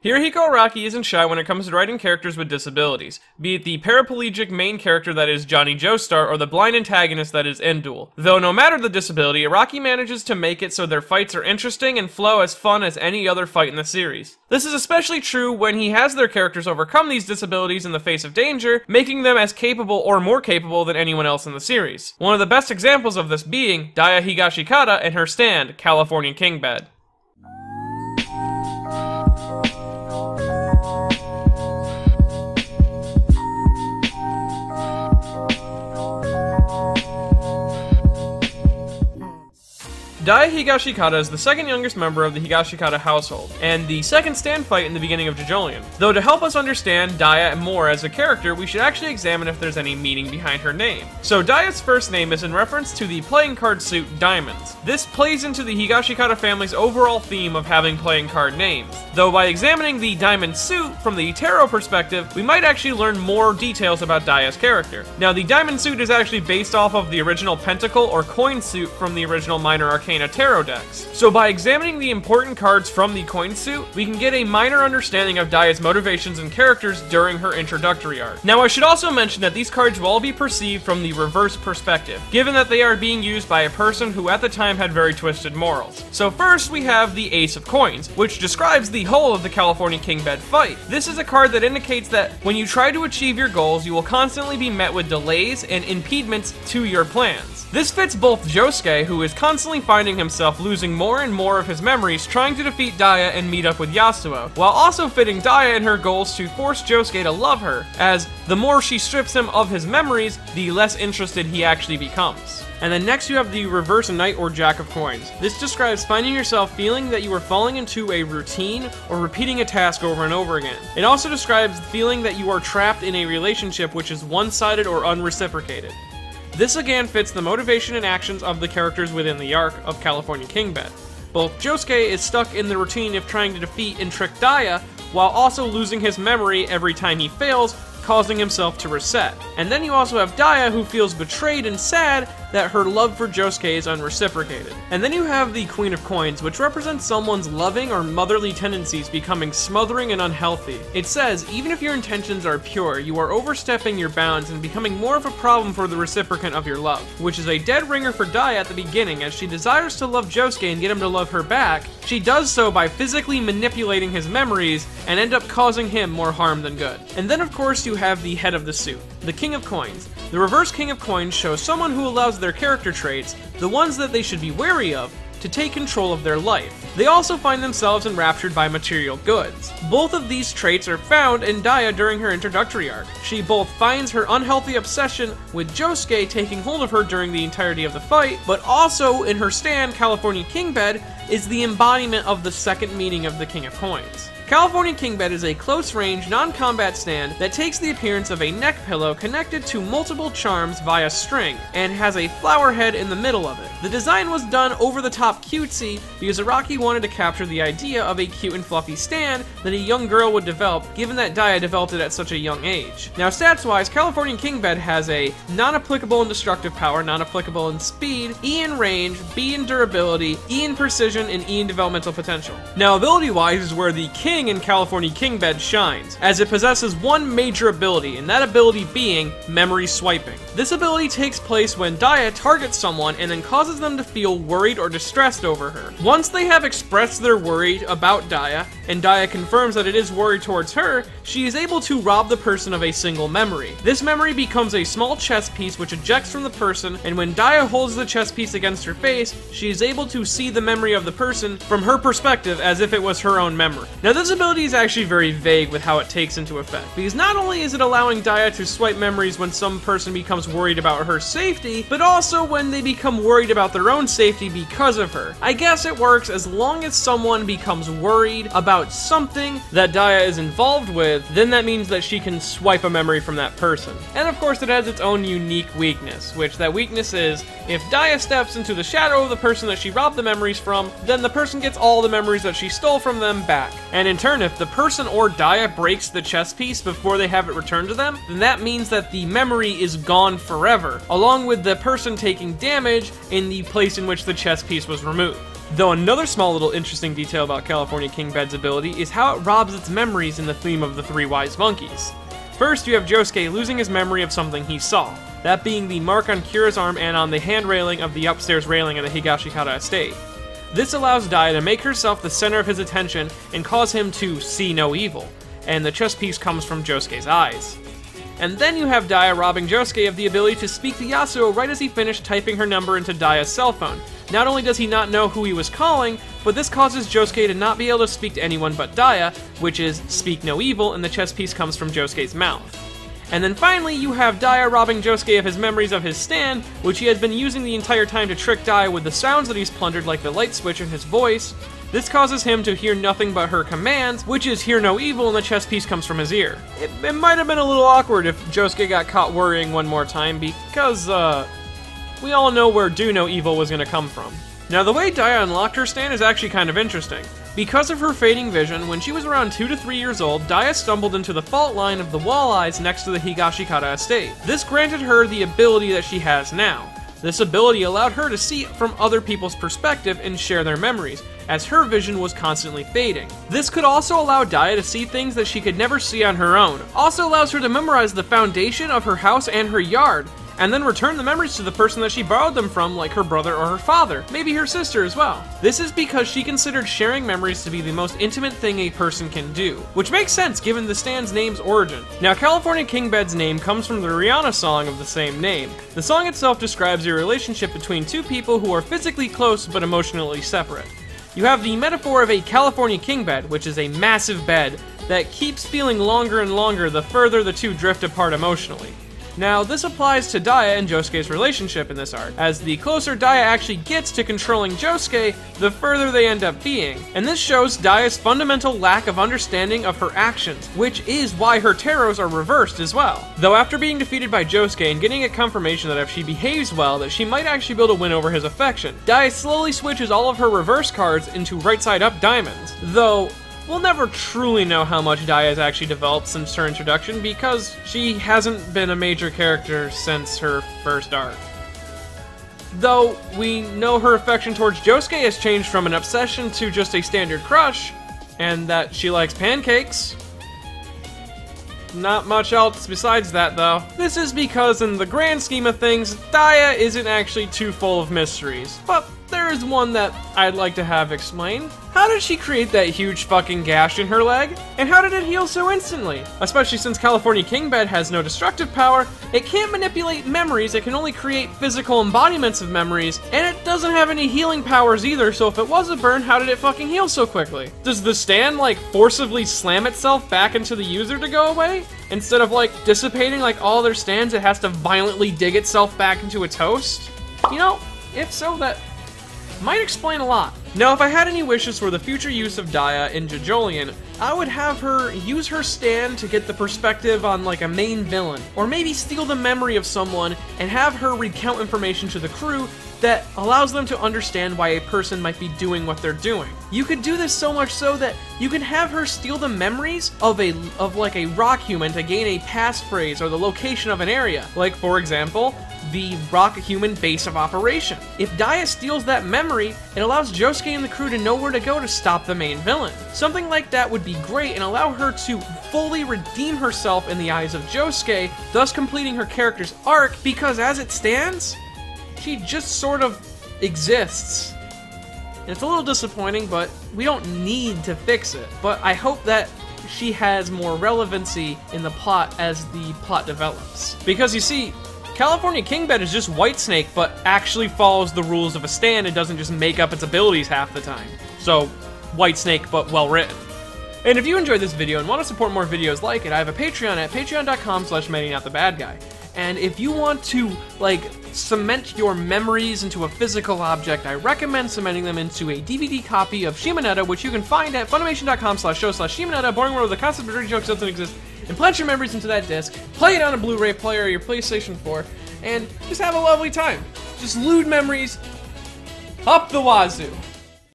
Hirohiko Araki isn't shy when it comes to writing characters with disabilities, be it the paraplegic main character that is Johnny Joestar or the blind antagonist that is Endul. Though no matter the disability, Araki manages to make it so their fights are interesting and flow as fun as any other fight in the series. This is especially true when he has their characters overcome these disabilities in the face of danger, making them as capable or more capable than anyone else in the series. One of the best examples of this being Daya Higashikata and her stand, California King Bed. Daya Higashikata is the second youngest member of the Higashikata household, and the second stand fight in the beginning of JoJolion. Though to help us understand Daya more as a character, we should actually examine if there's any meaning behind her name. So Daya's first name is in reference to the playing card suit Diamonds. This plays into the Higashikata family's overall theme of having playing card names. Though by examining the diamond suit from the tarot perspective, we might actually learn more details about Daya's character. Now the diamond suit is actually based off of the original pentacle or coin suit from the original Minor Arcana tarot decks. So by examining the important cards from the coin suit, we can get a minor understanding of Daya's motivations and characters during her introductory arc. Now I should also mention that these cards will all be perceived from the reverse perspective, given that they are being used by a person who at the time had very twisted morals. So first we have the Ace of Coins, which describes the whole of the California King Bed fight. This is a card that indicates that when you try to achieve your goals, you will constantly be met with delays and impediments to your plans. This fits both Josuke, who is constantly finding himself losing more and more of his memories trying to defeat Daya and meet up with Yasuo, while also fitting Daya in her goals to force Josuke to love her, as the more she strips him of his memories, the less interested he actually becomes. And then next you have the Reverse Knight or Jack of Coins. This describes finding yourself feeling that you are falling into a routine or repeating a task over and over again. It also describes the feeling that you are trapped in a relationship which is one-sided or unreciprocated. This again fits the motivation and actions of the characters within the arc of California King Bed. Both Josuke is stuck in the routine of trying to defeat and trick Daya, while also losing his memory every time he fails, causing himself to reset. And then you also have Daya, who feels betrayed and sad that her love for Josuke is unreciprocated. And then you have the Queen of Coins, which represents someone's loving or motherly tendencies becoming smothering and unhealthy. It says, even if your intentions are pure, you are overstepping your bounds and becoming more of a problem for the reciprocant of your love, which is a dead ringer for Daya at the beginning. As she desires to love Josuke and get him to love her back, she does so by physically manipulating his memories and end up causing him more harm than good. And then of course you have the head of the suit, the King of Coins. The reverse King of Coins shows someone who allows their character traits, the ones that they should be wary of, to take control of their life. They also find themselves enraptured by material goods. Both of these traits are found in Daya during her introductory arc. She both finds her unhealthy obsession with Josuke taking hold of her during the entirety of the fight, but also in her stand, California King Bed, is the embodiment of the second meaning of the King of Coins. California King Bed is a close-range, non-combat stand that takes the appearance of a neck pillow connected to multiple charms via string, and has a flower head in the middle of it. The design was done over-the-top cutesy because Araki wanted to capture the idea of a cute and fluffy stand that a young girl would develop, given that Daya developed it at such a young age. Now stats-wise, California King Bed has a non-applicable in destructive power, non-applicable in speed, E in range, B in durability, E in precision, and E in developmental potential. Now ability-wise is where the King in California King Bed shines, as it possesses one major ability, and that ability being memory swiping. This ability takes place when Daya targets someone and then causes them to feel worried or distressed over her. Once they have expressed their worry about Daya, and Daya confirms that it is worried towards her, she is able to rob the person of a single memory. This memory becomes a small chess piece which ejects from the person, and when Daya holds the chess piece against her face, she is able to see the memory of the person from her perspective as if it was her own memory. Now this ability is actually very vague with how it takes into effect, because not only is it allowing Daya to swipe memories when some person becomes worried about her safety, but also when they become worried about their own safety because of her. I guess it works as long as someone becomes worried about something that Daya is involved with, then that means that she can swipe a memory from that person. And of course it has its own unique weakness, which that weakness is, if Daya steps into the shadow of the person that she robbed the memories from, then the person gets all the memories that she stole from them back. And in turn, if the person or Daya breaks the chess piece before they have it returned to them, then that means that the memory is gone forever, along with the person taking damage in the place in which the chess piece was removed. Though another small little interesting detail about California King Bed's ability is how it robs its memories in the theme of the Three Wise Monkeys. First, you have Josuke losing his memory of something he saw, that being the mark on Kira's arm and on the hand railing of the upstairs railing of the Higashikata estate. This allows Daya to make herself the center of his attention and cause him to see no evil, and the chess piece comes from Josuke's eyes. And then you have Daya robbing Josuke of the ability to speak to Yasuo right as he finished typing her number into Daya's cell phone. Not only does he not know who he was calling, but this causes Josuke to not be able to speak to anyone but Daya, which is speak no evil, and the chess piece comes from Josuke's mouth. And then finally, you have Daya robbing Josuke of his memories of his stand, which he has been using the entire time to trick Daya with the sounds that he's plundered, like the light switch and his voice. This causes him to hear nothing but her commands, which is hear no evil, and the chess piece comes from his ear. It might have been a little awkward if Josuke got caught worrying one more time, because, we all know where do no evil was gonna come from. Now, the way Daya unlocked her stand is actually kind of interesting. Because of her fading vision, when she was around 2 to 3 years old, Daya stumbled into the fault line of the walleyes next to the Higashikata estate. This granted her the ability that she has now. This ability allowed her to see from other people's perspective and share their memories, as her vision was constantly fading. This could also allow Daya to see things that she could never see on her own. Also allows her to memorize the foundation of her house and her yard, and then return the memories to the person that she borrowed them from, like her brother or her father, maybe her sister as well. This is because she considered sharing memories to be the most intimate thing a person can do, which makes sense given the stand's name's origin. Now, California King Bed's name comes from the Rihanna song of the same name. The song itself describes a relationship between two people who are physically close but emotionally separate. You have the metaphor of a California king bed, which is a massive bed that keeps feeling longer and longer the further the two drift apart emotionally. Now, this applies to Daya and Josuke's relationship in this arc, as the closer Daya actually gets to controlling Josuke, the further they end up being. And this shows Daya's fundamental lack of understanding of her actions, which is why her tarots are reversed as well. Though after being defeated by Josuke and getting a confirmation that if she behaves well, that she might actually be able to win over his affection, Daya slowly switches all of her reverse cards into right-side-up diamonds. Though, we'll never truly know how much Daya has actually developed since her introduction because she hasn't been a major character since her first arc. Though we know her affection towards Josuke has changed from an obsession to just a standard crush, and that she likes pancakes. Not much else besides that, though. This is because in the grand scheme of things, Daya isn't actually too full of mysteries, but there is one that I'd like to have explained. How did she create that huge fucking gash in her leg? And how did it heal so instantly? Especially since California King Bed has no destructive power, it can't manipulate memories, it can only create physical embodiments of memories, and it doesn't have any healing powers either, so if it was a burn, how did it fucking heal so quickly? Does the stand, like, forcibly slam itself back into the user to go away? Instead of, like, dissipating like all their stands, it has to violently dig itself back into a toast? You know, if so, that might explain a lot. Now, if I had any wishes for the future use of Daya in JoJolion, I would have her use her stand to get the perspective on like a main villain, or maybe steal the memory of someone and have her recount information to the crew that allows them to understand why a person might be doing what they're doing. You could do this so much so that you can have her steal the memories of like a rock human to gain a passphrase or the location of an area. Like, for example, the rock human base of operation. If Daya steals that memory, it allows Josuke and the crew to know where to go to stop the main villain. Something like that would be great and allow her to fully redeem herself in the eyes of Josuke, thus completing her character's arc, because as it stands, she just sort of exists. And it's a little disappointing, but we don't need to fix it. But I hope that she has more relevancy in the plot as the plot develops. Because you see, California King Bed is just Whitesnake, but actually follows the rules of a stand and doesn't just make up its abilities half the time. So, Whitesnake, but well written. And if you enjoyed this video and want to support more videos like it, I have a Patreon at patreon.com/MannyNotTheBadGuy. And if you want to, like, cement your memories into a physical object, I recommend cementing them into a DVD copy of Bayonetta, which you can find at Funimation.com/show/Bayonetta, boring world where the concept of dirty jokes doesn't exist, and plant your memories into that disc, play it on a Blu-ray player or your PlayStation 4, and just have a lovely time. Just lewd memories up the wazoo.